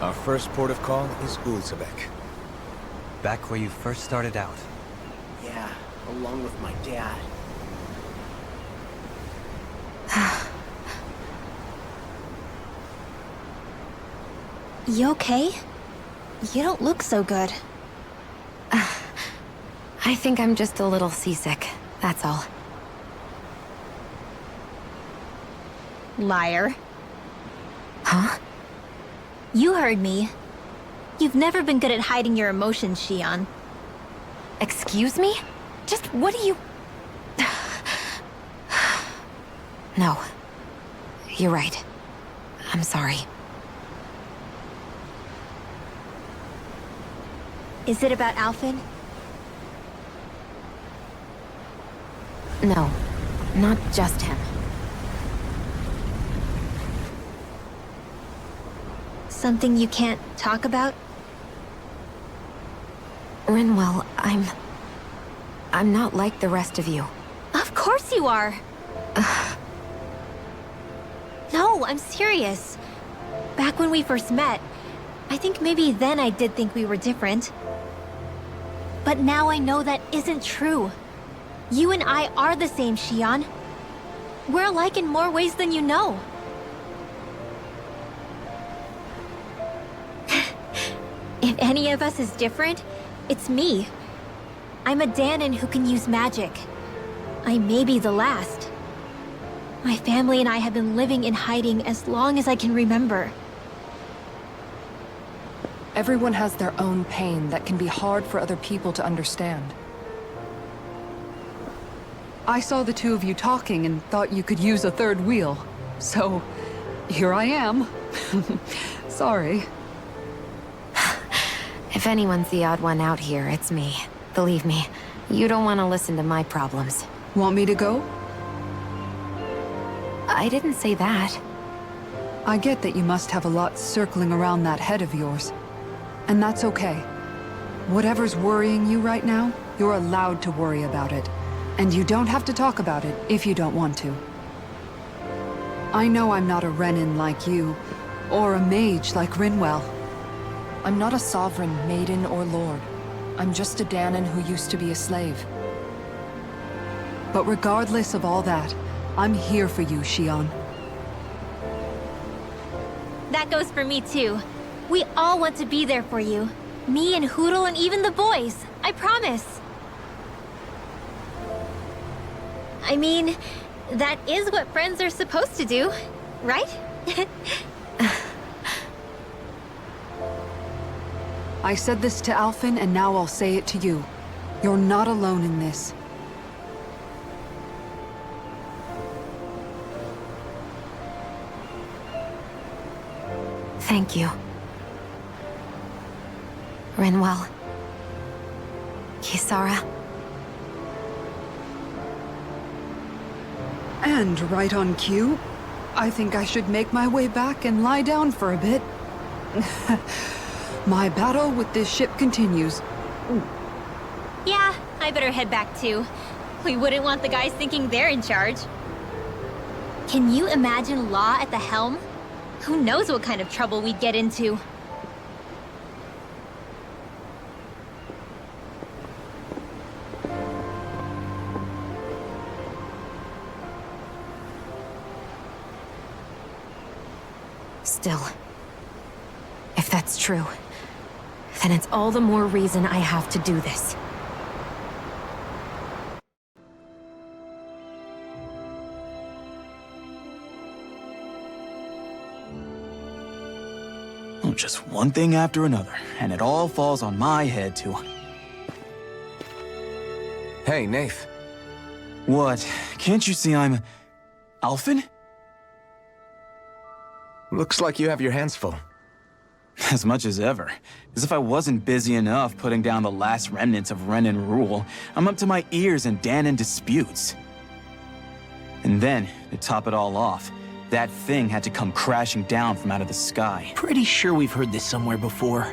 Our first port of call is Ulzebek. Back where you first started out. Yeah, along with my dad. You okay? You don't look so good. I think I'm just a little seasick, that's all. Liar. Huh? You heard me. You've never been good at hiding your emotions, Xion. Excuse me? Just what do you... No. You're right. I'm sorry. Is it about Alphen? No. Not just him. Something you can't talk about? Rinwell, I'm not like the rest of you. Of course you are! No, I'm serious. Back when we first met, I think maybe then I did think we were different. But now I know that isn't true. You and I are the same, Xion. We're alike in more ways than you know. If any of us is different, it's me. I'm a Danon who can use magic. I may be the last. My family and I have been living in hiding as long as I can remember. Everyone has their own pain that can be hard for other people to understand. I saw the two of you talking and thought you could use a third wheel. So, here I am. Sorry. If anyone's the odd one out here, it's me. Believe me, you don't want to listen to my problems. Want me to go? I didn't say that. I get that you must have a lot circling around that head of yours. And that's okay. Whatever's worrying you right now, you're allowed to worry about it. And you don't have to talk about it if you don't want to. I know I'm not a Renin like you, or a mage like Rinwell. I'm not a sovereign, maiden, or lord. I'm just a Danon who used to be a slave. But regardless of all that, I'm here for you, Xion. That goes for me too. We all want to be there for you. Me and Hootle and even the boys. I promise. I mean, that is what friends are supposed to do, right? I said this to Alphen, and now I'll say it to you. You're not alone in this. Thank you. Rinwell. Kisara. And right on cue, I think I should make my way back and lie down for a bit. My battle with this ship continues. Yeah, I better head back too. We wouldn't want the guys thinking they're in charge. Can you imagine Law at the helm? Who knows what kind of trouble we'd get into? Still, if that's true, then it's all the more reason I have to do this. Oh, just one thing after another, and it all falls on my head too. Hey, Nath. What? Can't you see I'm... Alphen? Looks like you have your hands full. As much as ever. As if I wasn't busy enough putting down the last remnants of Renin rule, I'm up to my ears in Danon disputes. And then, to top it all off, that thing had to come crashing down from out of the sky. Pretty sure we've heard this somewhere before.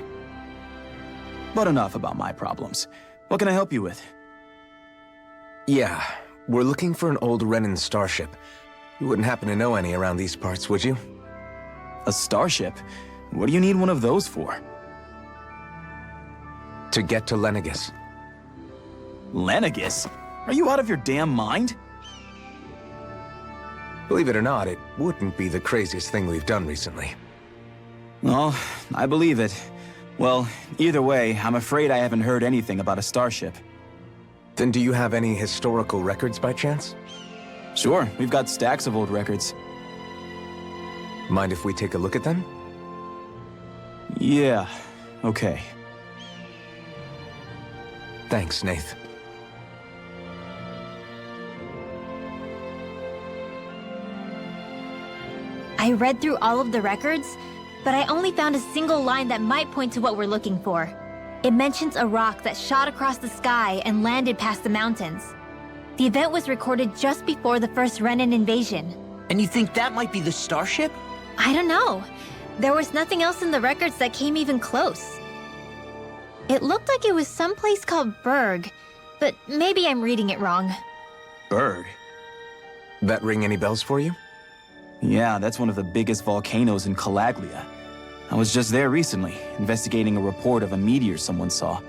But enough about my problems. What can I help you with? Yeah, we're looking for an old Renin starship. You wouldn't happen to know any around these parts, would you? A starship? What do you need one of those for? To get to Lenegus. Lenegus? Are you out of your damn mind? Believe it or not, it wouldn't be the craziest thing we've done recently. Well, I believe it. Well, either way, I'm afraid I haven't heard anything about a starship. Then do you have any historical records by chance? Sure, we've got stacks of old records. Mind if we take a look at them? Yeah, okay. Thanks, Nath. I read through all of the records, but I only found a single line that might point to what we're looking for. It mentions a rock that shot across the sky and landed past the mountains. The event was recorded just before the first Renan invasion. And you think that might be the starship? I don't know. There was nothing else in the records that came even close. It looked like it was someplace called Berg, but maybe I'm reading it wrong. Berg? That ring any bells for you? Yeah, that's one of the biggest volcanoes in Calaglia. I was just there recently, investigating a report of a meteor someone saw.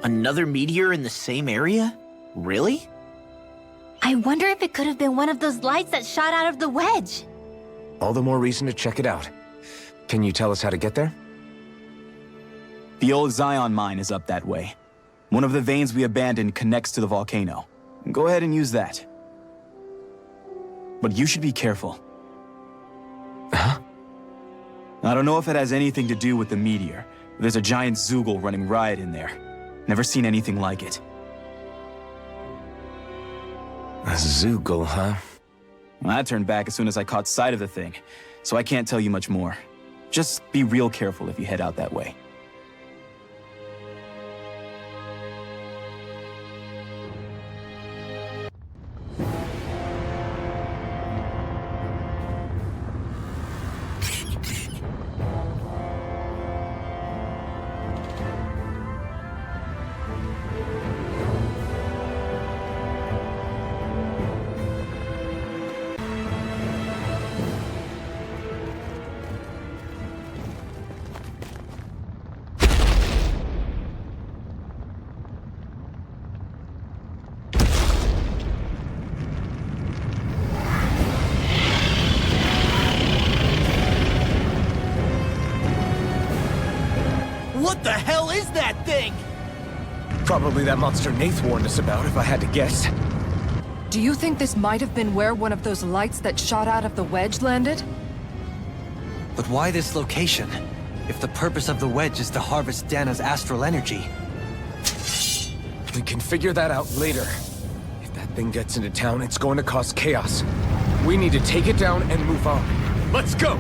Another meteor in the same area? Really? I wonder if it could have been one of those lights that shot out of the wedge. All the more reason to check it out. Can you tell us how to get there? The old Zion mine is up that way. One of the veins we abandoned connects to the volcano. Go ahead and use that. But you should be careful. Huh? I don't know if it has anything to do with the meteor. There's a giant Zoogle running riot in there. Never seen anything like it. A Zoogle, huh? Well, I turned back as soon as I caught sight of the thing, so I can't tell you much more. Just be real careful if you head out that way. What the hell is that thing? Probably that monster Nath warned us about, if I had to guess. Do you think this might have been where one of those lights that shot out of the wedge landed? But why this location? If the purpose of the wedge is to harvest Dana's astral energy. We can figure that out later. If that thing gets into town, it's going to cause chaos. We need to take it down and move on. Let's go!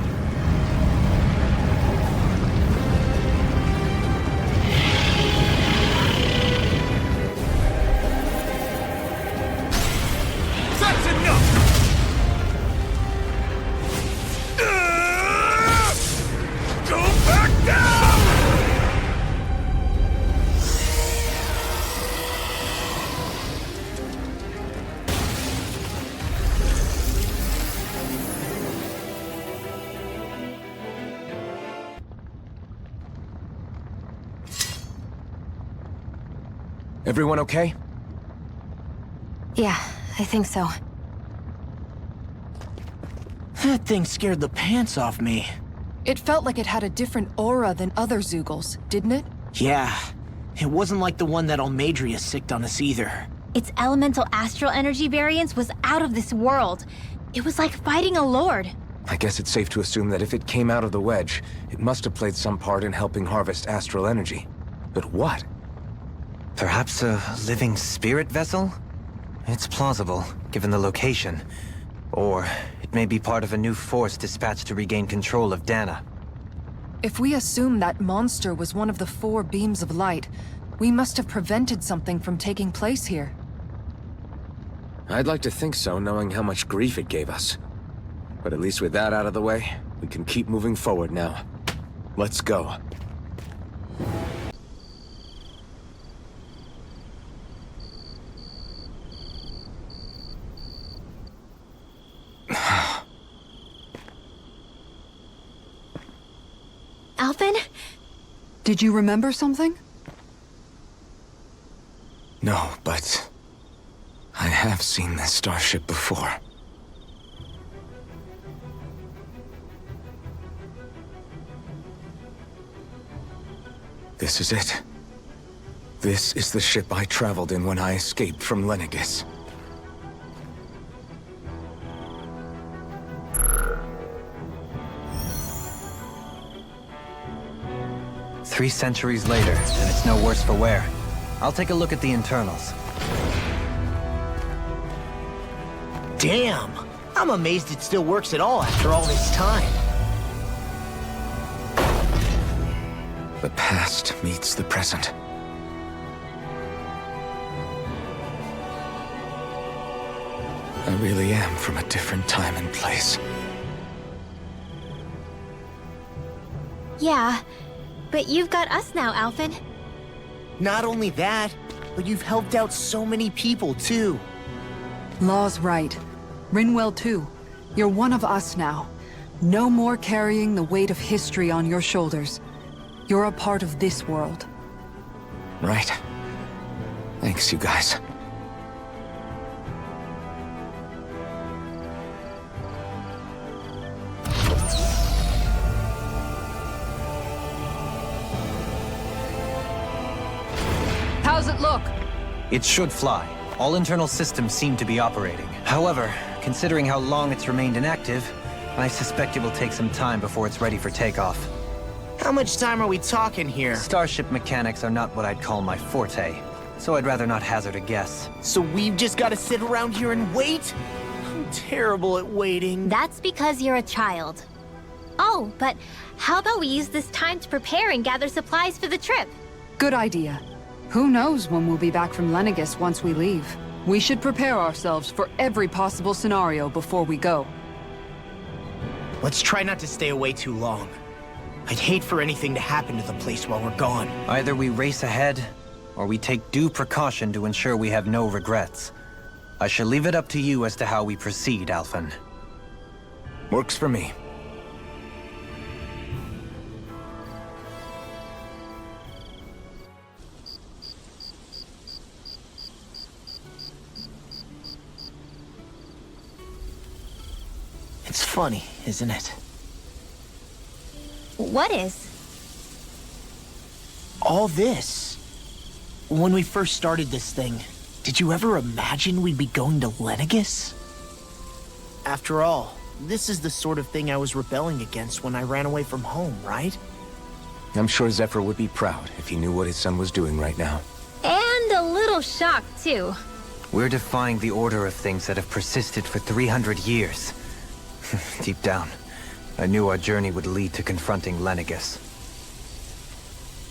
That's enough! Go back down! Everyone okay? Yeah, I think so. That thing scared the pants off me. It felt like it had a different aura than other Zoogles, didn't it? Yeah, it wasn't like the one that Almadria sicked on us either. Its elemental astral energy variance was out of this world. It was like fighting a lord. I guess it's safe to assume that if it came out of the wedge, it must have played some part in helping harvest astral energy. But what? Perhaps a living spirit vessel? It's plausible, given the location. Or it may be part of a new force dispatched to regain control of Dana. If we assume that monster was one of the 4 beams of light, we must have prevented something from taking place here. I'd like to think so, knowing how much grief it gave us. But at least with that out of the way, we can keep moving forward now. Let's go. Alphen? Did you remember something? No, but I have seen this starship before. This is it. This is the ship I traveled in when I escaped from Lenegis. Three centuries later, and it's no worse for wear. I'll take a look at the internals. Damn! I'm amazed it still works at all after all this time. The past meets the present. I really am from a different time and place. Yeah, but you've got us now, Alphen. Not only that, but you've helped out so many people, too. Law's right. Rinwell too. You're one of us now. No more carrying the weight of history on your shoulders. You're a part of this world. Right. Thanks, you guys. How's it look? It should fly. All internal systems seem to be operating. However, considering how long it's remained inactive, I suspect it will take some time before it's ready for takeoff. How much time are we talking here? Starship mechanics are not what I'd call my forte, so I'd rather not hazard a guess. So we've just got to sit around here and wait? I'm terrible at waiting. That's because you're a child. Oh, but how about we use this time to prepare and gather supplies for the trip? Good idea. Who knows when we'll be back from Lenegis once we leave? We should prepare ourselves for every possible scenario before we go. Let's try not to stay away too long. I'd hate for anything to happen to the place while we're gone. Either we race ahead, or we take due precaution to ensure we have no regrets. I shall leave it up to you as to how we proceed, Alphen. Works for me. It's funny, isn't it? What is? All this. When we first started this thing, did you ever imagine we'd be going to Lenegis? After all, this is the sort of thing I was rebelling against when I ran away from home, right? I'm sure Zephyr would be proud if he knew what his son was doing right now. And a little shocked, too. We're defying the order of things that have persisted for 300 years. Deep down, I knew our journey would lead to confronting Lenegis.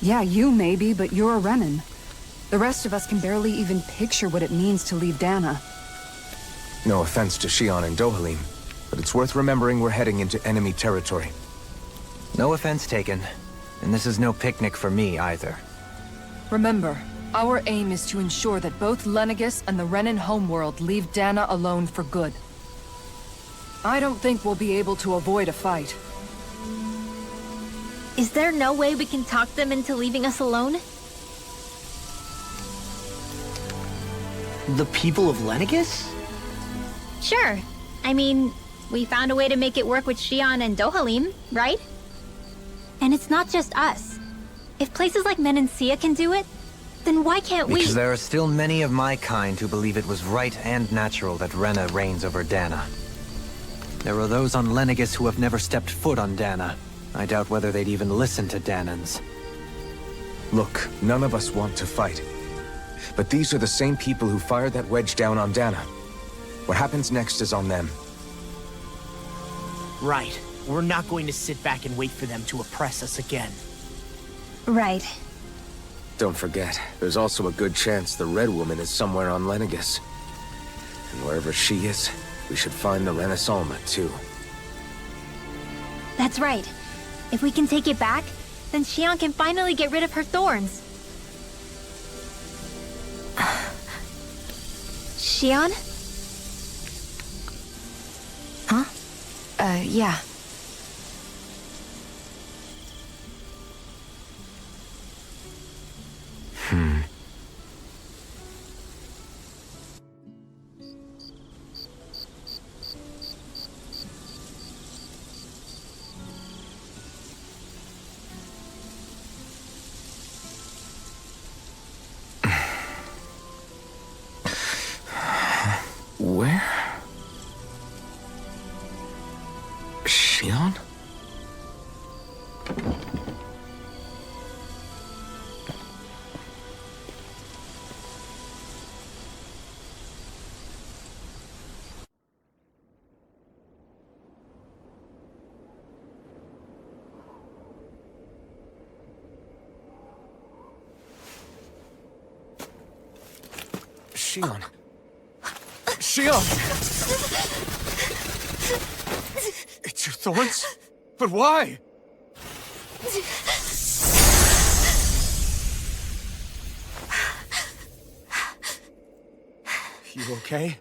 Yeah, you maybe, but you're a Renan. The rest of us can barely even picture what it means to leave Dana. No offense to Xion and Dohalim, but it's worth remembering we're heading into enemy territory. No offense taken, and this is no picnic for me either. Remember, our aim is to ensure that both Lenegis and the Renan homeworld leave Dana alone for good. I don't think we'll be able to avoid a fight. Is there no way we can talk them into leaving us alone? The people of Lenegis? Sure. I mean, we found a way to make it work with Xion and Dohalim, right? And it's not just us. If places like Menancia can do it, then why can't we? Because there are still many of my kind who believe it was right and natural that Rena reigns over Dana. There are those on Lenegis who have never stepped foot on Dana. I doubt whether they'd even listen to Danans. Look, none of us want to fight. But these are the same people who fired that wedge down on Dana. What happens next is on them. Right. We're not going to sit back and wait for them to oppress us again. Right. Don't forget, there's also a good chance the Red Woman is somewhere on Lenegis. And wherever she is, we should find the Renaissance too. That's right. If we can take it back, then Xion can finally get rid of her thorns. Xion? Huh? Yeah. Shion? Shion. Shion! It's your thorns? But why? You okay?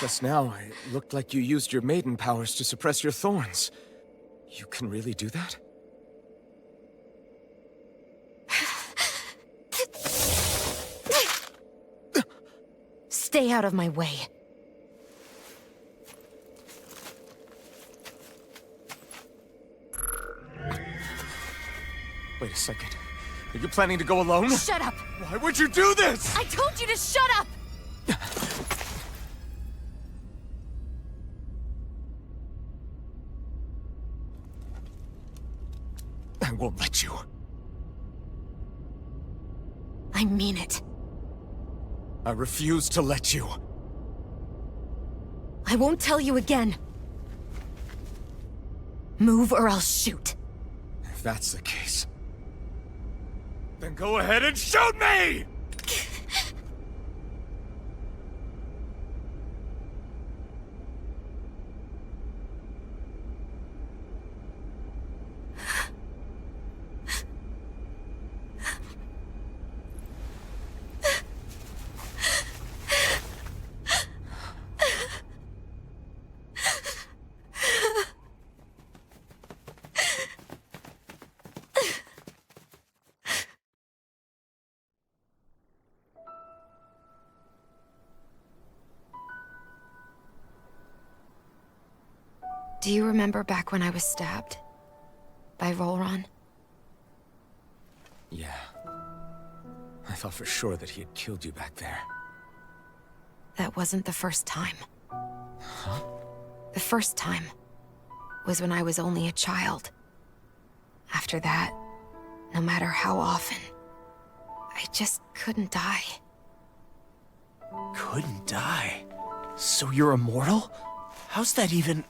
Just now, it looked like you used your maiden powers to suppress your thorns. You can really do that? Stay out of my way. Wait a second. Are you planning to go alone? Shut up! Why would you do this? I told you to shut up! I won't let you. I mean it. I refuse to let you. I won't tell you again. Move or I'll shoot. If that's the case, then go ahead and shoot me! Do you remember back when I was stabbed? By Rolron? Yeah. I thought for sure that he had killed you back there. That wasn't the first time. Huh? The first time was when I was only a child. After that, no matter how often, I just couldn't die. Couldn't die? So you're immortal? How's that even...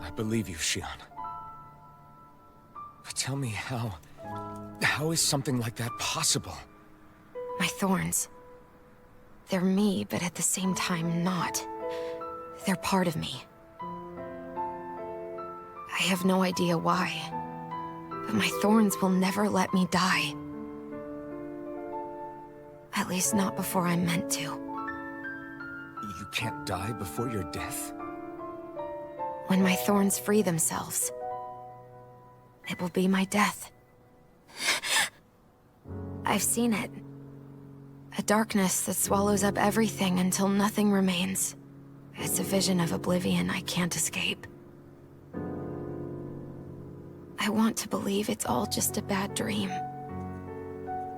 I believe you, Shion. But tell me how is something like that possible? My thorns. They're me, but at the same time not. They're part of me. I have no idea why, but my thorns will never let me die. At least not before I'm meant to. You can't die before your death? When my thorns free themselves, it will be my death. I've seen it. A darkness that swallows up everything until nothing remains. It's a vision of oblivion I can't escape. I want to believe it's all just a bad dream.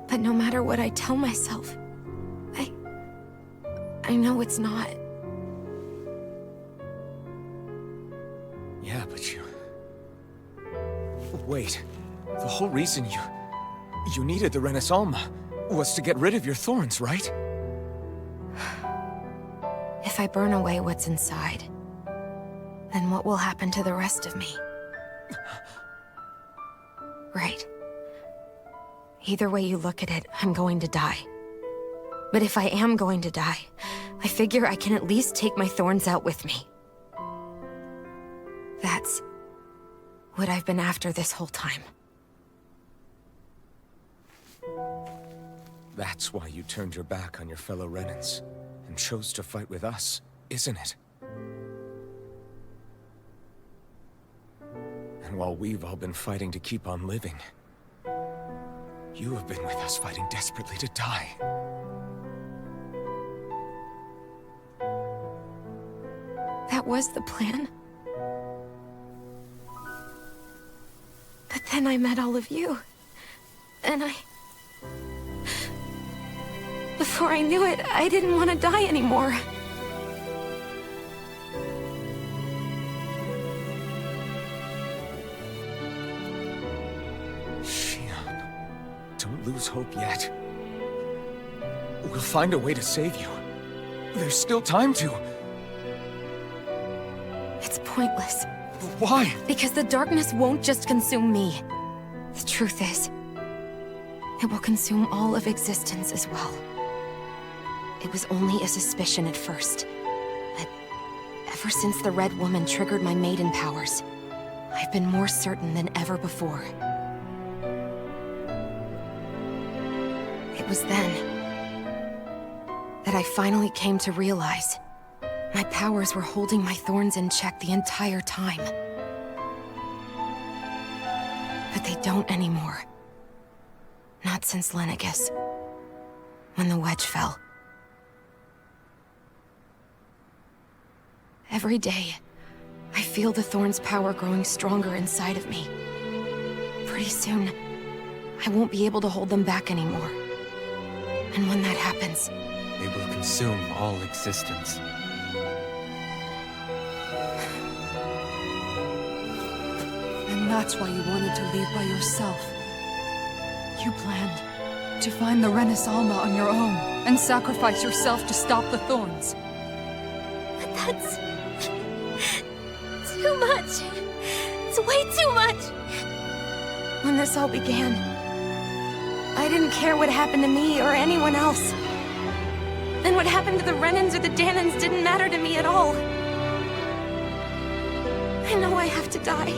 But no matter what I tell myself, I know it's not. Yeah, but you... Wait. The whole reason you needed the Renaissance was to get rid of your thorns, right? If I burn away what's inside, then what will happen to the rest of me? Right. Either way you look at it, I'm going to die. But if I am going to die, I figure I can at least take my thorns out with me. That's what I've been after this whole time. That's why you turned your back on your fellow Renans and chose to fight with us, isn't it? And while we've all been fighting to keep on living, you have been with us fighting desperately to die. That was the plan. But then I met all of you. And before I knew it, I didn't want to die anymore. lose hope yet. We'll find a way to save you. There's still time to. It's pointless. Why? Because the darkness won't just consume me. The truth is, it will consume all of existence as well. It was only a suspicion at first, but ever since the Red Woman triggered my maiden powers, I've been more certain than ever before. It was then that I finally came to realize my powers were holding my thorns in check the entire time. But they don't anymore. Not since Lenegis, when the wedge fell. Every day, I feel the thorn's power growing stronger inside of me. Pretty soon, I won't be able to hold them back anymore. And when that happens, They will consume all existence. And that's why you wanted to leave by yourself. You planned to find the Renis Alma on your own and sacrifice yourself to stop the thorns. But that's... too much. It's way too much. when this all began, I didn't care what happened to me or anyone else. And what happened to the Renans or the Danans didn't matter to me at all. I know I have to die,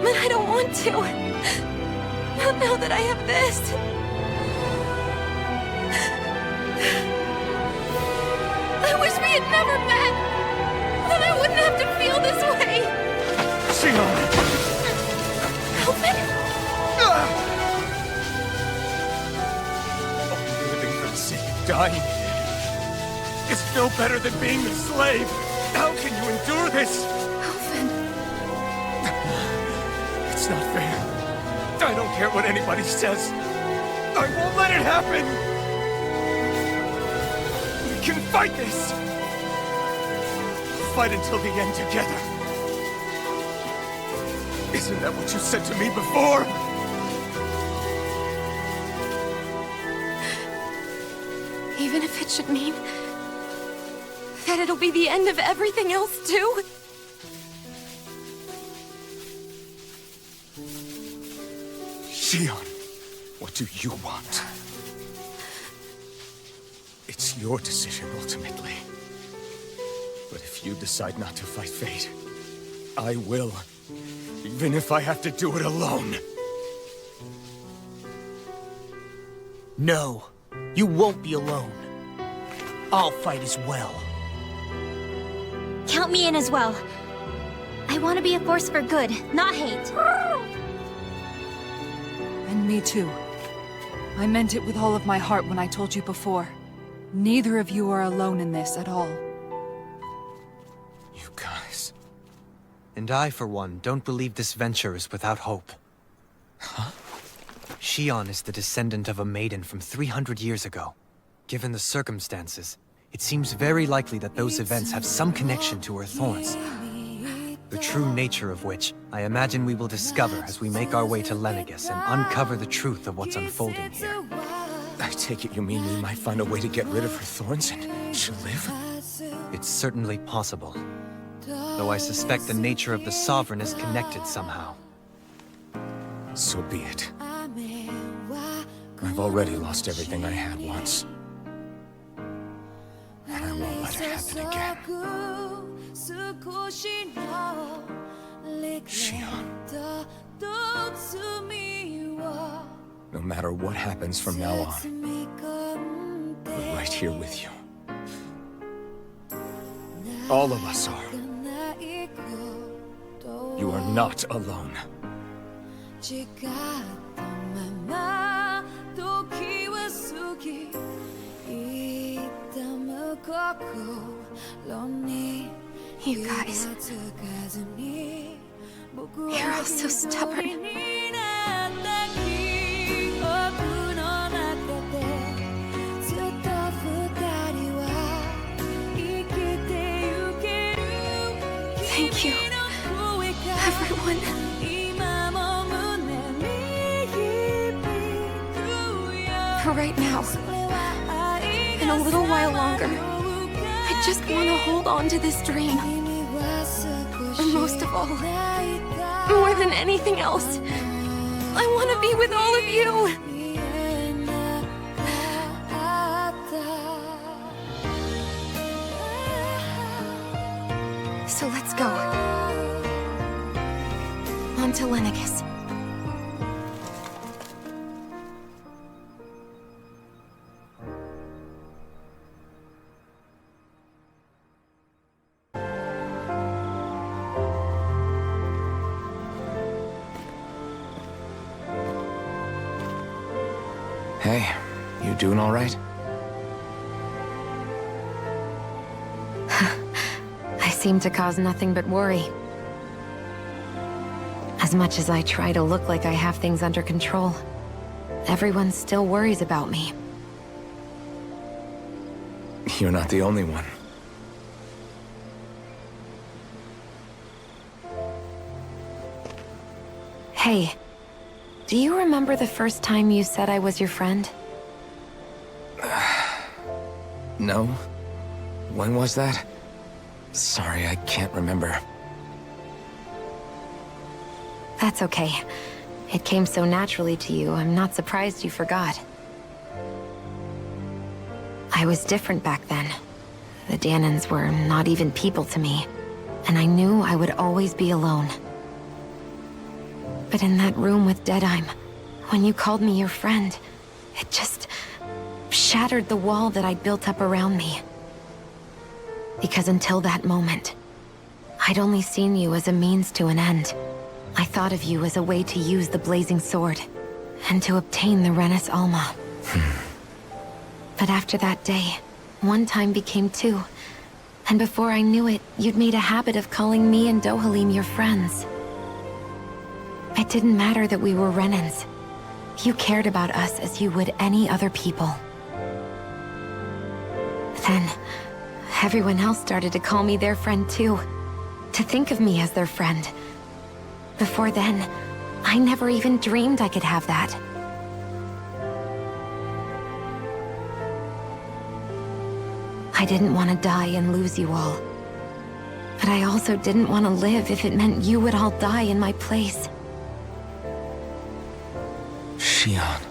but I don't want to. Not now that I have this. I wish we had never met. Then I wouldn't have to feel this way. Elvin? Living for the sake of dying is no better than being a slave. How can you endure this? Elvin. It's not fair. I don't care what anybody says. I won't let it happen. We can fight this. Fight until the end together. Isn't that what you said to me before? Even if it should mean that it'll be the end of everything else, too? Xion, what do you want? It's your decision, ultimately. But if you decide not to fight fate, I will. Even if I have to do it alone. No, you won't be alone. I'll fight as well. Count me in as well. I want to be a force for good, not hate. And me too. I meant it with all of my heart when I told you before. Neither of you are alone in this at all. You guys... And I, for one, don't believe this venture is without hope. Huh? Xion is the descendant of a maiden from 300 years ago. Given the circumstances, it seems very likely that those events have some connection to her thorns. The true nature of which, I imagine we will discover as we make our way to Lenegis and uncover the truth of what's unfolding here. I take it you mean we might find a way to get rid of her thorns and she'll live? It's certainly possible. Though I suspect the nature of the Sovereign is connected somehow. So be it. I've already lost everything I had once. And I won't let it happen again. Xion. No matter what happens from now on, we're right here with you. All of us are. You are not alone. You guys, you're all so stubborn. Thank you, everyone. right now. In a little while longer, I just want to hold on to this dream. And most of all, more than anything else, I want to be with all of you. So let's go. On to Lenegis. Hey, you doing all right? I seem to cause nothing but worry. As much as I try to look like I have things under control, everyone still worries about me. You're not the only one. Hey, do you remember the first time you said I was your friend? No? When was that? Sorry, I can't remember. That's okay. It came so naturally to you, I'm not surprised you forgot. I was different back then. The Danans were not even people to me, and I knew I would always be alone. But in that room with Deadheim, when you called me your friend, it just shattered the wall that I'd built up around me. Because until that moment, I'd only seen you as a means to an end. I thought of you as a way to use the blazing sword, and to obtain the Renis Alma. But after that day, one time became two, and before I knew it, you'd made a habit of calling me and Dohalim your friends. It didn't matter that we were Renans. You cared about us as you would any other people. Then, everyone else started to call me their friend too. To think of me as their friend. Before then, I never even dreamed I could have that. I didn't want to die and lose you all. But I also didn't want to live if it meant you would all die in my place. Shion.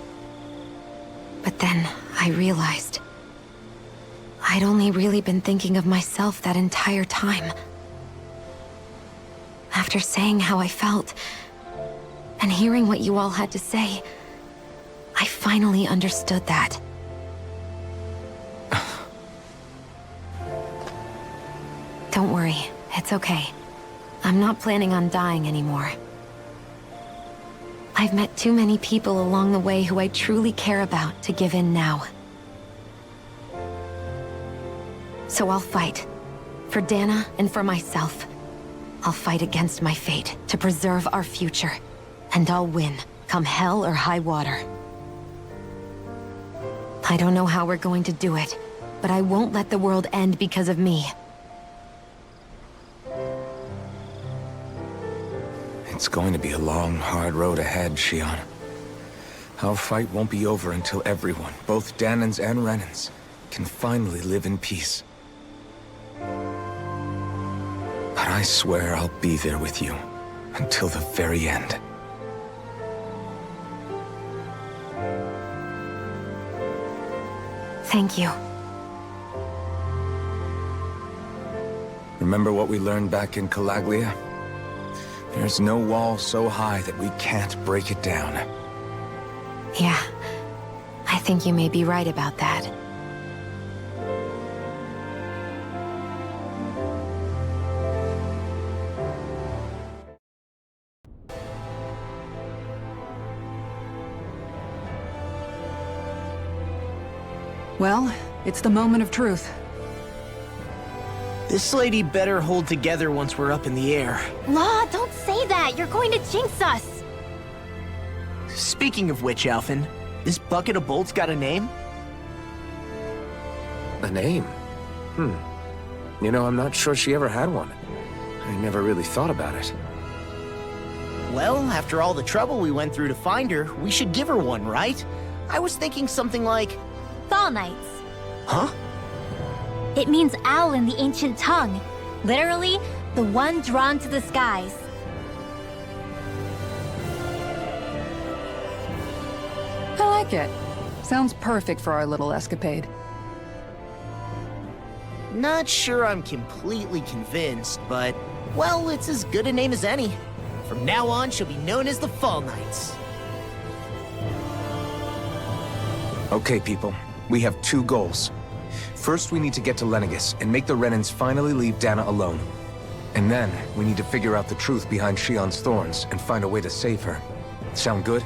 But then, I realized I'd only really been thinking of myself that entire time. After saying how I felt, and hearing what you all had to say, I finally understood that. Don't worry, it's okay. I'm not planning on dying anymore. I've met too many people along the way who I truly care about to give in now. So I'll fight. For Dana and for myself. I'll fight against my fate to preserve our future. And I'll win, come hell or high water. I don't know how we're going to do it, but I won't let the world end because of me. It's going to be a long, hard road ahead, Shion. Our fight won't be over until everyone, both Danans and Renans, can finally live in peace. But I swear I'll be there with you, until the very end. Thank you. Remember what we learned back in Calaglia? There's no wall so high that we can't break it down. Yeah, I think you may be right about that. Well, it's the moment of truth. This lady better hold together once we're up in the air. La, don't say that! You're going to jinx us! Speaking of which, Alphen, this bucket of bolts got a name? A name? You know, I'm not sure she ever had one. I never really thought about it. Well, after all the trouble we went through to find her, we should give her one, right? I was thinking something like... Fall Knights. Huh? It means owl in the ancient tongue. Literally, the one drawn to the skies. I like it. Sounds perfect for our little escapade. Not sure I'm completely convinced, but... well, it's as good a name as any. From now on, she'll be known as the Fall Knights. Okay, people. We have two goals. First, we need to get to Lenegis and make the Renans finally leave Dana alone. And then, we need to figure out the truth behind Shion's thorns and find a way to save her. Sound good?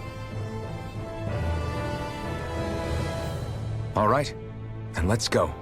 All right, then let's go.